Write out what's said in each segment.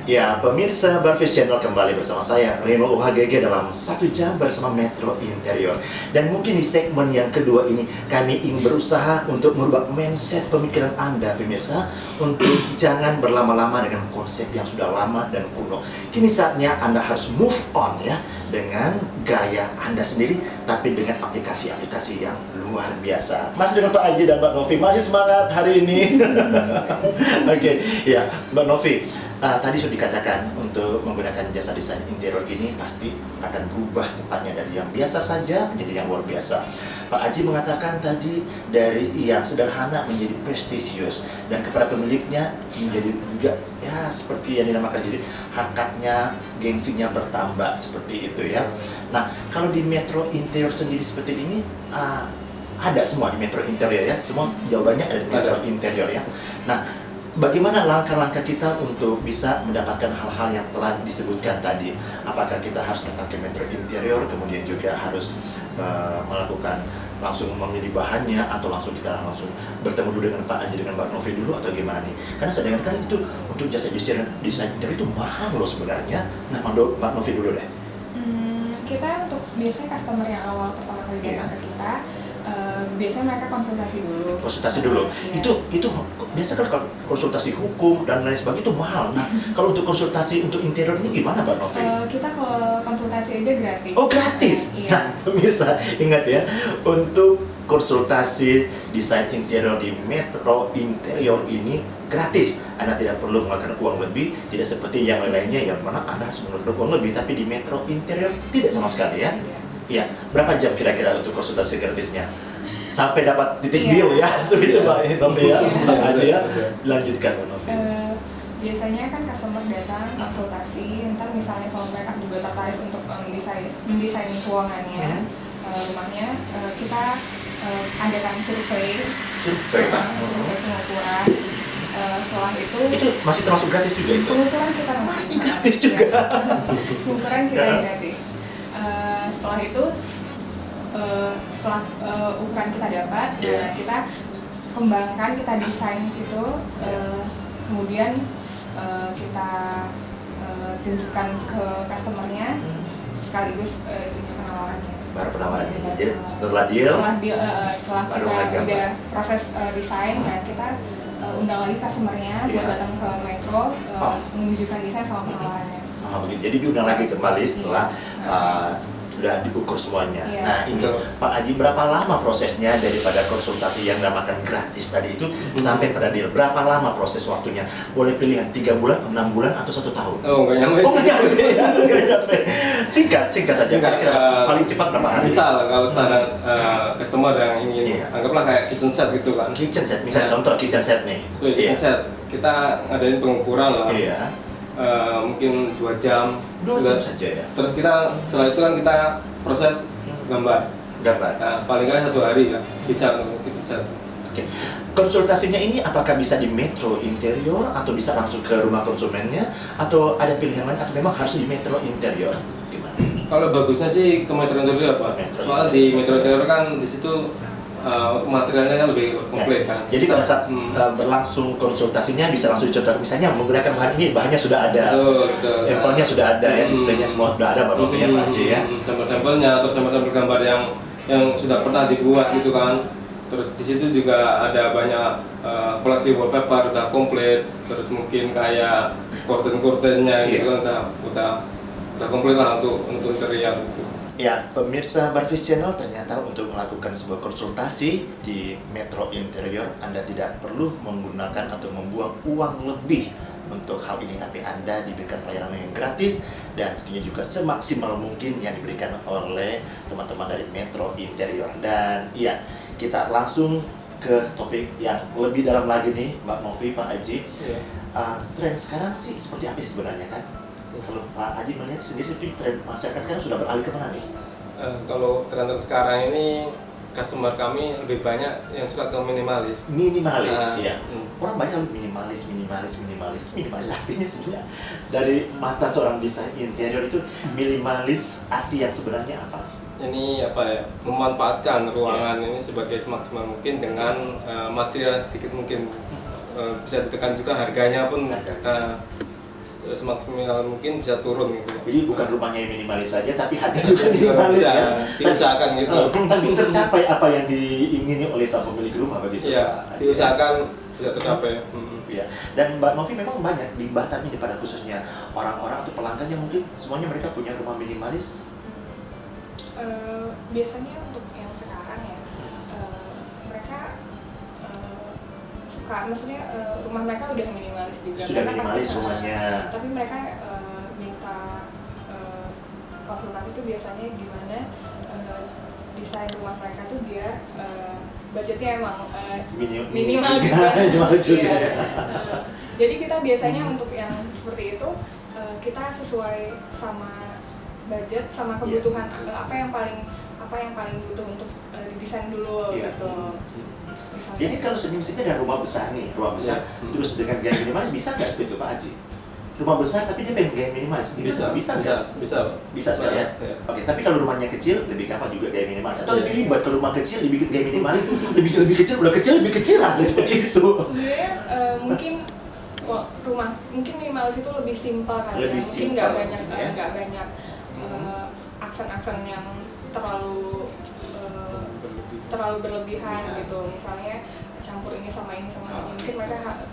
Ya, pemirsa Barfis Channel kembali bersama saya, Reno UHGG dalam 1 jam bersama Metro Interior. Dan mungkin di segmen yang kedua ini, kami ingin berusaha untuk merubah mindset pemikiran Anda, pemirsa, untuk jangan berlama-lama dengan konsep yang sudah lama dan kuno. Kini saatnya Anda harus move on ya, dengan gaya Anda sendiri, tapi dengan aplikasi-aplikasi yang luar biasa. Masih dengan Pak Aji dan Mbak Novi, masih semangat hari ini. Oke, ya, Mbak Novi. Tadi sudah dikatakan untuk menggunakan jasa desain interior ini pasti akan berubah tempatnya dari yang biasa saja menjadi yang luar biasa. Pak Aji mengatakan tadi dari yang sederhana menjadi prestisius dan kepada pemiliknya menjadi juga ya seperti yang dinamakan jadi harkatnya, gengsinya bertambah seperti itu ya. Nah, kalau di Metro Interior sendiri seperti ini ada semua di Metro Interior ya, semua jawabannya ada di Metro Interior ya. Nah, bagaimana langkah-langkah kita untuk bisa mendapatkan hal-hal yang telah disebutkan tadi? Apakah kita harus datang ke Metro Interior, kemudian juga harus melakukan langsung memilih bahannya, atau kita langsung bertemu dulu dengan Pak Aji dengan Mbak Novi dulu, atau gimana nih? Karena saya dengar kan itu untuk jasa desain interior itu mahal loh sebenarnya. Nah, Mbak Novi dulu deh. Kita untuk biasanya customer yang awal pertama kali datang ke kita, biasanya mereka konsultasi dulu. Iya. Itu biasa kan konsultasi hukum dan lain sebagainya itu mahal. Nah, kalau untuk konsultasi untuk interior ini gimana, Mbak Novi? Kita kalau konsultasi aja gratis. Oh, gratis. Iya. Nah, bisa ingat ya, untuk konsultasi desain interior di Metro Interior ini gratis. Anda tidak perlu mengeluarkan uang lebih, tidak seperti yang lainnya yang mana Anda harus mengeluarkan uang lebih, tapi di Metro Interior tidak sama sekali ya. Iya, berapa jam kira-kira untuk konsultasi gratisnya? Sampai dapat titik deal ya, seperti itu Mbak Novi ya, Mbak Aji ya. Lanjutkan Mbak Novi. Biasanya kan customer datang konsultasi, ntar misalnya kalau mereka juga tertarik untuk mendesain ruangannya, rumahnya, kita adakan survei pengukuran. Setelah itu masih termasuk gratis juga itu? Pengukuran kita masih gratis juga. Pengukuran kita gratis. Setelah itu setelah ukuran kita dapat, kita kembangkan, kita desain situ, kemudian kita tunjukkan ke customernya, sekaligus tunjuk penawarannya. Baru penawarannya aja, setelah deal setelah kita udah proses desain, kita undang lagi customernya buat datang ke Metro, menunjukkan desain sama penawarannya. Begitu. Jadi diundang lagi kembali setelah sudah diukur semuanya. Nah, ini Pak Aji, berapa lama prosesnya daripada konsultasi yang namakan gratis tadi itu sampai pada deal? Berapa lama proses waktunya? Boleh pilihan 3 bulan, 6 bulan, atau 1 tahun? Oh, nggak nyampe. Nggak nyampe. Singkat saja. Paling cepat berapa hari? Misal kalau standar customer yang ingin, anggaplah kayak kitchen set gitu kan. Kitchen set, misal contoh kitchen set nih. Kitchen set, kita ngadain pengukuran lah. Iya. Mungkin 2 jam. 2 jam saja ya. Terus setelah itu kan kita proses gambar. Nah, paling nggak 1 hari ya bisa untuk kitchen set. Oke. Konsultasinya ini apakah bisa di Metro Interior atau bisa langsung ke rumah konsumennya, atau ada pilihan lain, atau memang harus di Metro Interior? Gimana? Kalau bagusnya sih ke Metro Interior Pak. Soalnya di Metro Interior kan di situ materialnya kan lebih komplit kan. Jadi pada saat berlangsung konsultasinya bisa langsung dicontoh, misalnya menggunakan bahan ini, bahannya sudah ada, sampelnya sudah ada ya, displaynya semua sudah ada, Mbak Novi ya, Pak Aji ya. Sampel-sampelnya atau sampel-sampel gambar yang sudah pernah dibuat gitu kan. Terus di situ juga ada banyak koleksi wallpaper udah komplit, terus mungkin kayak curtain-curtainnya gitu kan udah komplit lah untuk interior gitu. Ya, pemirsa Barfis Channel, ternyata untuk melakukan sebuah konsultasi di Metro Interior, Anda tidak perlu menggunakan atau membuang uang lebih untuk hal ini, tapi Anda diberikan pelayanan yang gratis dan tentunya juga semaksimal mungkin yang diberikan oleh teman-teman dari Metro Interior. Dan iya, kita langsung ke topik yang lebih dalam lagi nih, Mbak Novi, Pak Aji. Tren sekarang sih seperti apa sebenarnya kan? Kalau Pak Aji melihat sendiri, tren masyarakat sekarang sudah beralih kemana nih? Kalau tren sekarang ini, customer kami lebih banyak yang suka ke minimalis. Iya. Orang banyak minimalis. Minimalis artinya sebenarnya dari mata seorang desain interior itu minimalis arti yang sebenarnya apa? Ini apa ya? Memanfaatkan ruangan ini sebagai semaksimal mungkin dengan material sedikit mungkin. Bisa ditekan juga harganya pun semaksimal mungkin bisa turun gitu. Jadi bukan rumahnya yang minimalis saja, tapi harga juga minimalis bisa ya. diusahakan gitu. Tapi tercapai apa yang diingini oleh sang pemilik rumah begitu Iya, Pak? diusahakan bisa tercapai. Ya. Dan Mbak Novi memang banyak di Batam ini pada khususnya orang-orang atau pelanggannya mungkin semuanya mereka punya rumah minimalis. Biasanya untuk yang sekarang ya, mereka suka, maksudnya rumah mereka udah minimalis juga. Sudah Karena minimalis pasti, rumahnya. tapi mereka minta konsultasi itu biasanya gimana desain rumah mereka tuh biar budgetnya emang minimal juga. Minimal juga. Iya. Jadi kita biasanya untuk yang seperti itu kita sesuai sama budget sama kebutuhan apa yang paling butuh untuk didesain dulu gitu. Misalnya, Jadi kalau misalnya ada rumah besar nih, rumah besar, terus dengan gaya minimalis bisa nggak seperti itu Pak Haji? Rumah besar tapi dia pengen gaya minimalis, bisa nggak? Bisa sekali ya. Oke, tapi kalau rumahnya kecil lebih gampang juga gaya minimalis. Atau lebih ribet kalau rumah kecil dibikin gaya minimalis, lebih kecil, udah kecil lebih kecil lah seperti itu. sebenarnya mungkin rumah mungkin minimalis itu lebih simpel kan ya, Lebih mungkin simpel, nggak ya. banyak aksen-aksen yang terlalu berlebihan Ya. gitu, misalnya campur ini sama ini mungkin mereka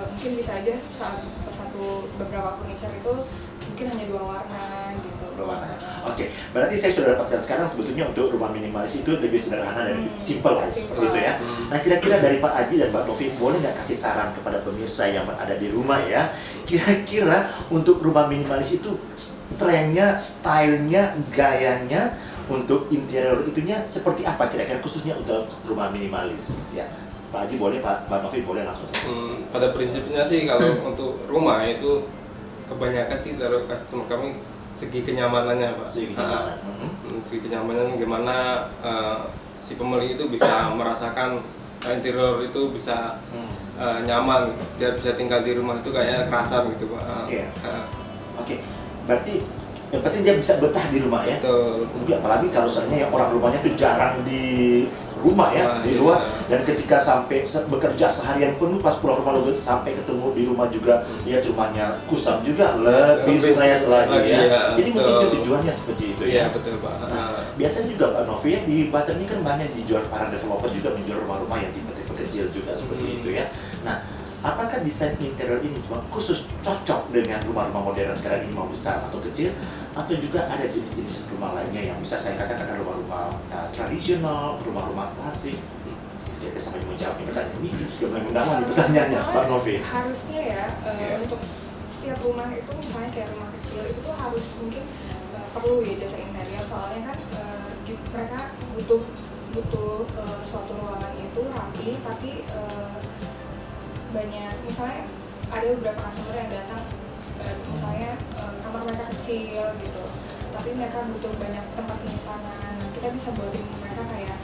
mungkin bisa aja beberapa furniture itu mungkin hanya 2 warna gitu. Oke, berarti saya sudah dapatkan sekarang sebetulnya untuk rumah minimalis itu lebih sederhana dan simple aja seperti itu ya. Nah kira-kira dari Pak Haji dan Mbak Novi boleh nggak kasih saran kepada pemirsa yang berada di rumah ya, kira-kira untuk rumah minimalis itu trennya, stylenya, gayanya untuk interior itunya seperti apa kira-kira khususnya untuk rumah minimalis ya. Pak Haji boleh, Mbak Novi boleh langsung. Pada prinsipnya sih kalau untuk rumah itu kebanyakan sih dari customer kami segi kenyamanannya Pak. Segi kenyamanan. Segi kenyamanan gimana si pembeli itu bisa merasakan interior itu bisa nyaman, dia bisa tinggal di rumah itu kayaknya kerasan gitu Pak. Iya. Oke, berarti yang penting dia bisa betah di rumah ya. Betul. Apalagi kalau seandainya yang orang rumahnya tuh jarang di rumah ya, di luar, dan ketika sampai bekerja seharian penuh pas pulang rumah lo sampai ketemu di rumah juga lihat rumahnya kusam juga, lebih stres lagi ya. Jadi mungkin itu tujuannya seperti itu ya. Iya betul Pak. Biasanya juga Mbak Novi ya, di Batam ini kan banyak dijual, para developer juga menjual rumah-rumah yang tipe-tipe kecil juga seperti itu ya. Nah, apakah desain interior ini cuma khusus cocok dengan rumah-rumah modern sekarang ini, mau besar atau kecil, atau juga ada jenis-jenis rumah lainnya yang bisa saya katakan ada rumah-rumah tradisional, rumah-rumah klasik? Ya, sama yang menjawab nih pertanyaan ini sudah mulai mendalam nih pertanyaannya, Pak Novi. Harusnya ya untuk setiap rumah itu misalnya kayak rumah kecil itu tuh harus mungkin perlu ya jasa interior, soalnya kan mereka butuh suatu ruangan itu rapi tapi banyak, misalnya ada beberapa customer yang datang misalnya kamar mereka kecil gitu tapi mereka butuh banyak tempat penyimpanan. Kita bisa buatin mereka kayak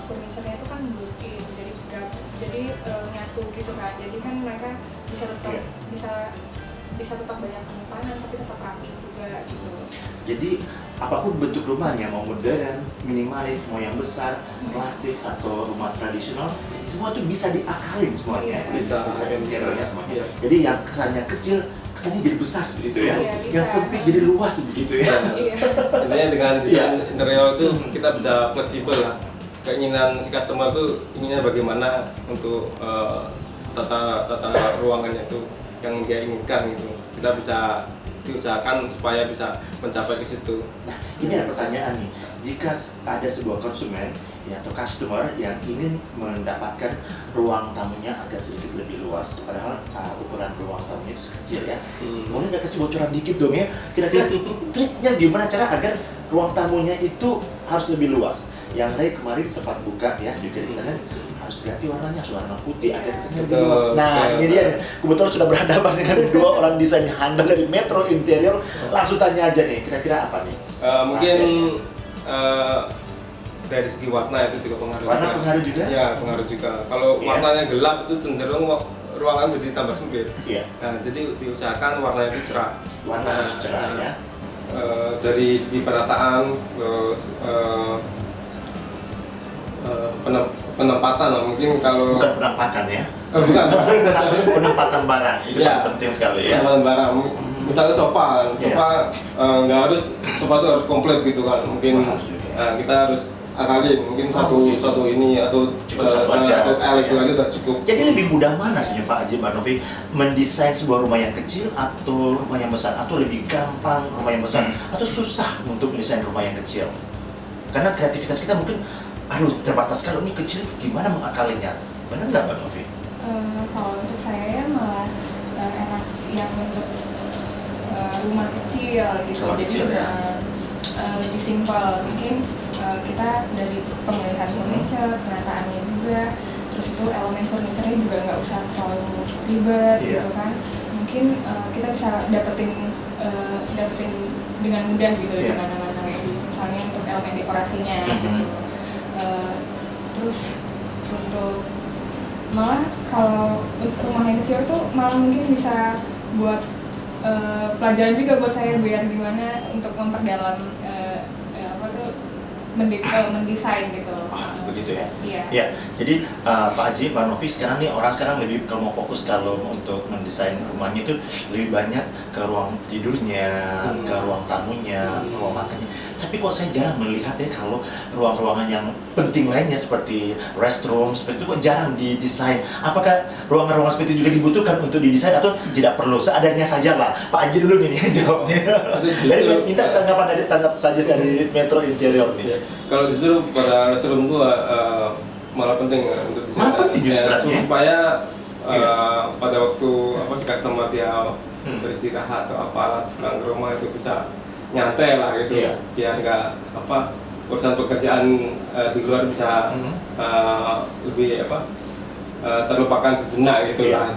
furniture-nya itu kan built-in, jadi nyatu gitu kan, jadi kan mereka bisa tetap bisa tetap banyak penyimpanan tapi tetap rapi juga gitu. Jadi apapun bentuk rumahnya, mau modern, minimalis, mau yang besar, klasik atau rumah tradisional, semua itu bisa diakalin semuanya, bisa interiornya semuanya. Iya. Jadi yang kesannya kecil, kesannya jadi besar seperti itu ya. Iya, Yang sempit jadi luas begitu ya. Iya. Intinya dengan desain interior itu kita bisa fleksibel lah. Keinginan si customer tuh inginnya bagaimana untuk tata ruangannya itu yang dia inginkan gitu. Kita bisa diusahakan supaya bisa mencapai ke situ. Nah, ini ada pertanyaan nih. Jika ada sebuah konsumen ya, atau customer yang ingin mendapatkan ruang tamunya agak sedikit lebih luas, padahal ukuran ruang tamunya kecil ya, boleh nggak kasih bocoran dikit dong ya? Kira-kira triknya gimana cara agar ruang tamunya itu harus lebih luas? Yang dari kemarin sempat buka ya juga di internet, harus ganti warnanya, warna putih agar kesannya lebih luas. Nah, ini dia. Kebetulan sudah berhadapan dengan dua orang desain handal dari Metro Interior. Langsung tanya aja nih, kira-kira apa nih? Mungkin dari segi warna itu juga pengaruh. Warna pengaruh juga? Ya, pengaruh juga. Kalau warnanya gelap itu cenderung ruangan jadi tambah sempit. Iya. Nah, jadi diusahakan warna itu cerah. Warna harus cerah ya. Dari segi penataan, terus penempatan lah, mungkin kalau Bukan penampakan ya. Bukan. Penempatan barang itu Ya. kan penting sekali ya. Penempatan barang. Misalnya sofa nggak harus sofa itu harus komplit gitu kan. Mungkin Harus juga. kita harus akalin mungkin satu ini atau Cukup satu aja. atau itu aja udah cukup. Jadi lebih mudah mana sih Pak Haji Mbak Novi mendesain sebuah rumah yang kecil atau rumah yang besar, atau lebih gampang rumah yang besar atau susah untuk mendesain rumah yang kecil? Karena kreativitas kita mungkin terbatas, kalau ini kecil gimana mengakalinya? Benar nggak Mbak Novi? Kalau untuk saya ya malah enak yang untuk rumah kecil gitu. Rumah Jadi kecil, ya. lebih simpel. Mungkin kita dari pemilihan furniture, penataannya juga, terus itu elemen furniture-nya juga nggak usah terlalu ribet Iya. gitu kan. Mungkin kita bisa dapetin dengan mudah gitu dari Iya. mana-mana. Misalnya untuk elemen dekorasinya gitu. Terus untuk malah kalau rumah yang kecil tuh malah mungkin bisa buat pelajaran juga buat saya biar gimana untuk memperdalam mendesain gitu loh. Begitu ya? Iya. Ya, jadi Pak Haji, Mbak Novi, sekarang nih orang sekarang lebih kalau mau fokus kalau untuk mendesain rumahnya itu lebih banyak ke ruang tidurnya, ke ruang tamunya, ke ruang makannya. Tapi kok saya jarang melihat ya kalau ruang-ruangan yang penting lainnya seperti restroom, seperti itu kok jarang didesain. Apakah ruangan-ruangan seperti itu juga dibutuhkan untuk didesain atau tidak perlu? Seadanya saja lah. Pak Haji dulu nih jawabnya. Dari minta tanggapan saja dari Metro Interior nih. Ya, kalau justru pada restroom itu malah penting untuk desain. Malah penting justru, ya. Supaya Iya. pada waktu si customer dia beristirahat atau apa pulang ke rumah itu bisa nyantai lah gitu. Iya. Biar nggak urusan pekerjaan di luar bisa lebih terlupakan sejenak gitu Iya. lah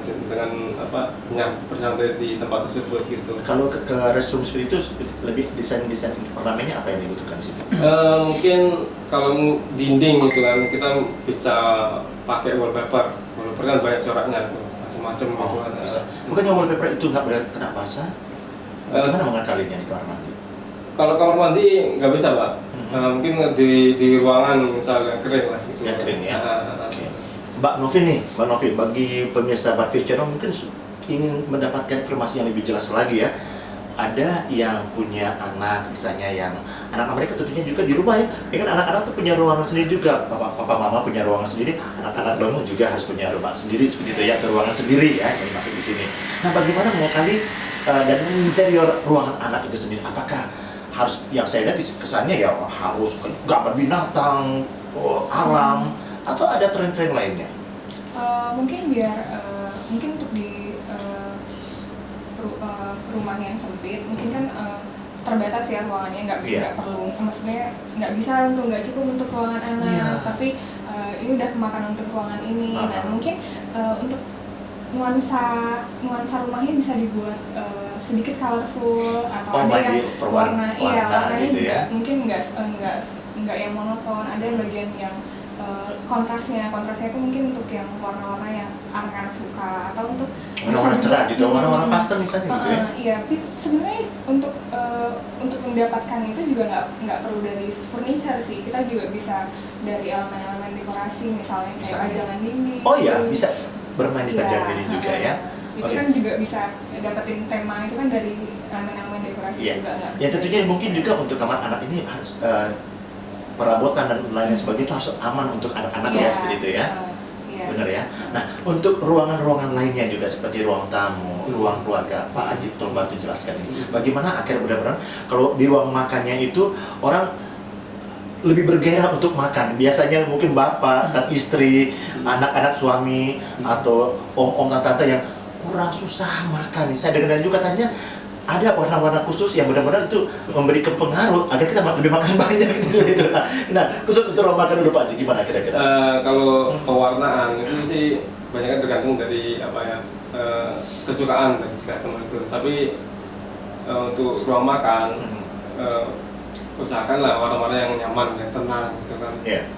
dengan bersantai di tempat tersebut gitu. Kalau ke restroom seperti itu lebih desain ornamennya apa yang dibutuhkan sih? Mungkin kalau dinding gitu kan kita bisa pakai wallpaper. Wallpaper kan banyak coraknya tuh macam-macam gitu kan. Bisa. Bukannya wallpaper itu nggak benar kena basah? Bagaimana mengakalinya di kamar mandi? Kalau kamar mandi nggak bisa Pak. Mungkin di ruangan misalnya kering lah gitu. Yang kering ya. Oke. Mbak Novi, bagi pemirsa Badfish Channel mungkin ingin mendapatkan informasi yang lebih jelas lagi ya. Ada yang punya anak misalnya yang anak mereka tentunya juga di rumah ya. Ya kan anak-anak tuh punya ruangan sendiri juga. Papa mama punya ruangan sendiri, anak-anak dong juga harus punya rumah sendiri seperti itu ya, ruangan sendiri ya yang dimaksud di sini. Nah, bagaimana mengakali dan menginterior ruangan anak itu sendiri? Apakah harus, yang saya lihat kesannya ya harus gambar binatang, alam, atau ada tren-tren lainnya? Mungkin mungkin untuk di rumah yang sempit mungkin kan terbatas ya ruangannya, nggak perlu, maksudnya nggak bisa nggak cukup untuk ruangan anak, tapi ini udah kemakan untuk ruangan ini. Nah mungkin untuk nuansa rumahnya bisa dibuat sedikit colorful atau ada yang warnanya gitu ya? mungkin nggak yang monoton, ada bagian yang kontrasnya itu mungkin untuk yang warna-warna yang anak-anak suka, atau untuk warna-warna cerah gitu, warna-warna pastel misalnya gitu ya? Iya, tapi sebenarnya untuk mendapatkan itu juga nggak perlu dari furniture sih, kita juga bisa dari elemen-elemen dekorasi, misalnya kayak pajangan dinding. Oh iya, bisa bermain di pajangan dinding juga ya? Itu kan juga bisa dapetin tema itu kan dari elemen-elemen dekorasi juga. Ya tentunya mungkin juga untuk kamar anak ini harus perabotan dan lain sebagainya itu harus aman untuk anak-anak ya, seperti itu ya. Benar ya. Nah, untuk ruangan-ruangan lainnya juga seperti ruang tamu, ruang keluarga, Pak Haji tolong bantu jelaskan ini. Bagaimana akhirnya benar-benar kalau di ruang makannya itu orang lebih bergairah untuk makan. Biasanya mungkin bapak, sang istri, anak-anak suami atau om-om tante-tante yang kurang susah makan. Saya dengar juga katanya ada warna-warna khusus yang benar-benar itu memberikan pengaruh agar kita lebih makan banyak gitu. Nah, khusus untuk ruang makan dulu Pak Haji, gimana kira-kira? Kalau pewarnaan itu sih banyak kan tergantung dari kesukaan dari si customer itu. Tapi untuk ruang makan usahakanlah warna-warna yang nyaman, yang tenang gitu kan.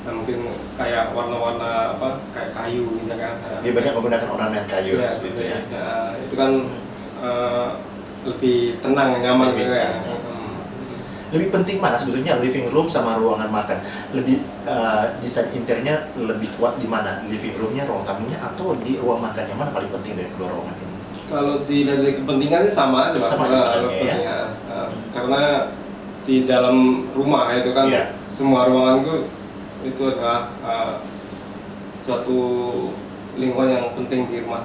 Nah, mungkin kayak warna-warna kayak kayu gitu kan. Dia banyak menggunakan ornamen kayu seperti itu ya. Itu kan lebih tenang, nyaman gitu ya. Lebih penting mana sebetulnya living room sama ruangan makan? Lebih desain interiornya lebih kuat di mana? Living roomnya, ruang tamunya, atau di ruang makannya? Mana paling penting dari kedua ruangan ini? Kalau dilihat dari kepentingannya sama aja, Pak. Sama aja sebenarnya, ya. Kepentingan. Karena di dalam rumah itu kan Iya. semua ruangan itu adalah suatu lingkungan yang penting di rumah.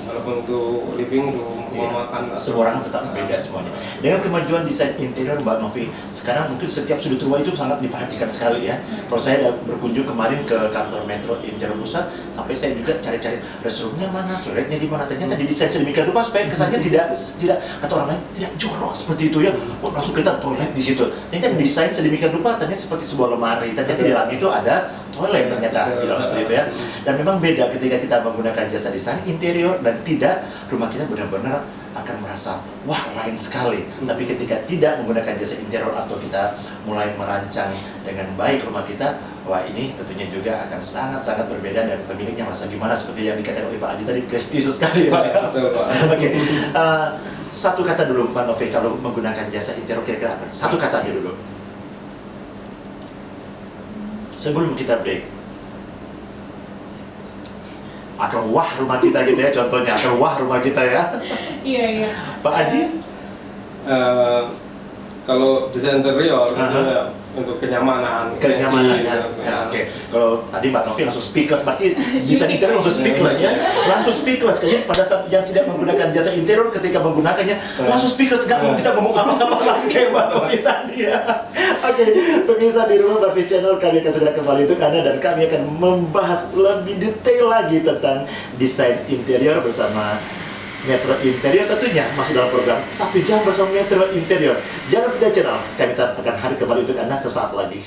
Walaupun untuk living room, Iya. rumah makan, Semua orang tetap beda semuanya. Dengan kemajuan desain interior Mbak Novi, sekarang mungkin setiap sudut rumah itu sangat diperhatikan sekali ya. Kalau saya berkunjung kemarin ke kantor Metro Interior Pusat, sampai saya juga cari-cari restroomnya mana, toiletnya di mana. Ternyata didesain sedemikian rupa supaya kesannya tidak kata orang lain tidak jorok seperti itu ya. Kok langsung kita toilet di situ. Ternyata didesain sedemikian rupa, ternyata seperti sebuah lemari. Ternyata di dalam itu ada toilet ternyata di dalam seperti itu ya. Dan memang beda ketika kita menggunakan jasa desain interior dan tidak, rumah kita benar-benar akan merasa wah lain sekali. Tapi ketika tidak menggunakan jasa interior atau kita mulai merancang dengan baik rumah kita, wah ini tentunya juga akan sangat-sangat berbeda dan pemiliknya merasa gimana seperti yang dikatakan oleh Pak Adi tadi, prestisius sekali Pak. Ya? Betul, Pak. Oke. Satu kata dulu Pak Novi kalau menggunakan jasa interior kira-kira apa? Satu kata aja dulu. Sebelum kita break. Atau wah rumah kita gitu ya contohnya, atau wah rumah kita ya. Iya. Pak Aji? Kalau desain interior itu ya untuk kenyamanan, Kenyamanan ya. gitu. Ya, oke. Kalau tadi Mbak Novi langsung speechless, berarti desain interior langsung speechless ya. Langsung speechless. Kayaknya pada saat yang tidak menggunakan jasa interior ketika menggunakannya langsung speechless, nggak bisa ngomong apa-apa lagi kayak Mbak Novi tadi ya. Oke, pemirsa di rumah Barvis Channel, kami akan segera kembali untuk Anda dan kami akan membahas lebih detail lagi tentang desain interior bersama Metro Interior, tentunya masuk dalam program 1 jam bersama Metro Interior. Jangan pindah channel, kami akan hadir kembali untuk Anda sesaat lagi.